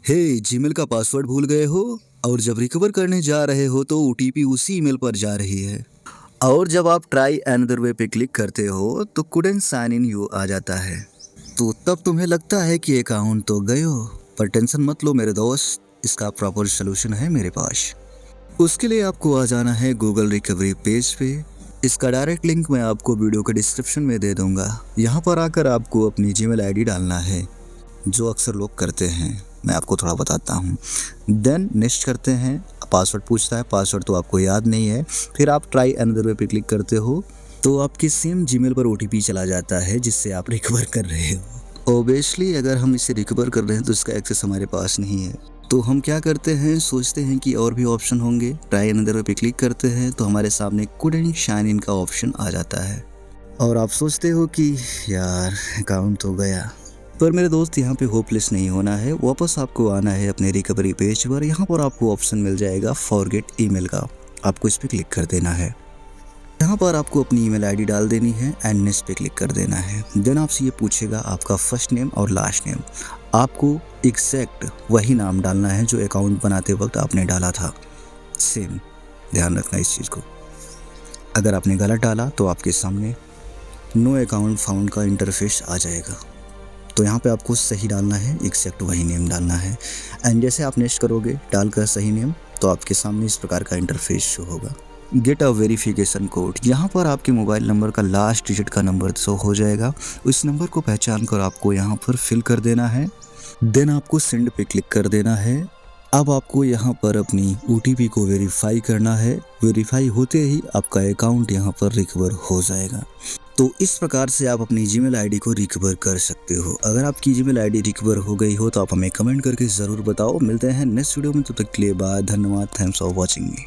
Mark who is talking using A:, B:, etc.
A: हे, Gmail का password भूल गए हो और जब रिकवर करने जा रहे हो तो ओटीपी उसी ईमेल पर जा रही है। और जब आप ट्राई अनदर वे पे क्लिक करते हो तो कुडंट साइन इन यू आ जाता है। तो तब तुम्हें लगता है कि अकाउंट तो गए हो, पर टेंशन मत लो मेरे दोस्त, इसका प्रॉपर सोल्यूशन है मेरे पास। उसके लिए आपको आ जाना है गूगल रिकवरी पेज पे। इसका डायरेक्ट लिंक मैं आपको वीडियो के डिस्क्रिप्शन में दे दूंगा। यहाँ पर आकर आपको अपनी जीमेल आईडी डालना है, जो अक्सर लोग करते हैं। मैं आपको थोड़ा बताता हूँ। देन नेक्स्ट करते हैं, पासवर्ड पूछता है, पासवर्ड तो आपको याद नहीं है। फिर आप ट्राई अनदर वे पे क्लिक करते हो तो आपके सेम जीमेल पर ओटीपी चला जाता है जिससे आप रिकवर कर रहे हो। ओबियसली अगर हम इसे रिकवर कर रहे हैं तो इसका एक्सेस हमारे पास नहीं है, तो हम क्या करते हैं, सोचते हैं कि और भी ऑप्शन होंगे। ट्राई अनदर वे पे क्लिक करते हैं तो हमारे सामने कुडंट साइन इन का ऑप्शन आ जाता है और आप सोचते हो कि यार अकाउंट तो गया। पर मेरे दोस्त यहाँ पे होपलेस नहीं होना है, वापस आपको आना है अपने रिकवरी पेज पर। यहाँ पर आपको ऑप्शन मिल जाएगा फॉरगेट ईमेल का, आपको इस पर क्लिक कर देना है। यहाँ पर आपको अपनी ईमेल आईडी डाल देनी है एंड नेक्स्ट पे क्लिक कर देना है। देन आपसे ये पूछेगा आपका फर्स्ट नेम और लास्ट नेम। आपको एग्जैक्ट वही नाम डालना है जो अकाउंट बनाते वक्त आपने डाला था, सेम। ध्यान रखना इस चीज़ को। अगर आपने गलत डाला तो आपके सामने नो अकाउंट फाउंड का इंटरफेस आ जाएगा। तो यहाँ पे आपको सही डालना है, एग्जैक्ट वही नेम डालना है। एंड जैसे आप नेक्स्ट करोगे डालकर सही नेम, तो आपके सामने इस प्रकार का इंटरफेस शो होगा। गेट अ वेरिफिकेशन कोड, यहाँ पर आपके मोबाइल नंबर का लास्ट डिजिट का नंबर शो हो जाएगा। उस नंबर को पहचान कर आपको यहाँ पर फिल कर देना है। देन आपको सेंड पे क्लिक कर देना है। अब आपको यहाँ पर अपनी ओटीपी को वेरीफाई करना है। वेरीफाई होते ही आपका अकाउंट यहाँ पर रिकवर हो जाएगा। तो इस प्रकार से आप अपनी जीमेल आईडी को रिकवर कर सकते हो। अगर आपकी जीमेल आईडी रिकवर हो गई हो तो आप हमें कमेंट करके ज़रूर बताओ। मिलते हैं नेक्स्ट वीडियो में, तब तक के लिए बाय, धन्यवाद, थैंक्स फॉर वॉचिंग मी।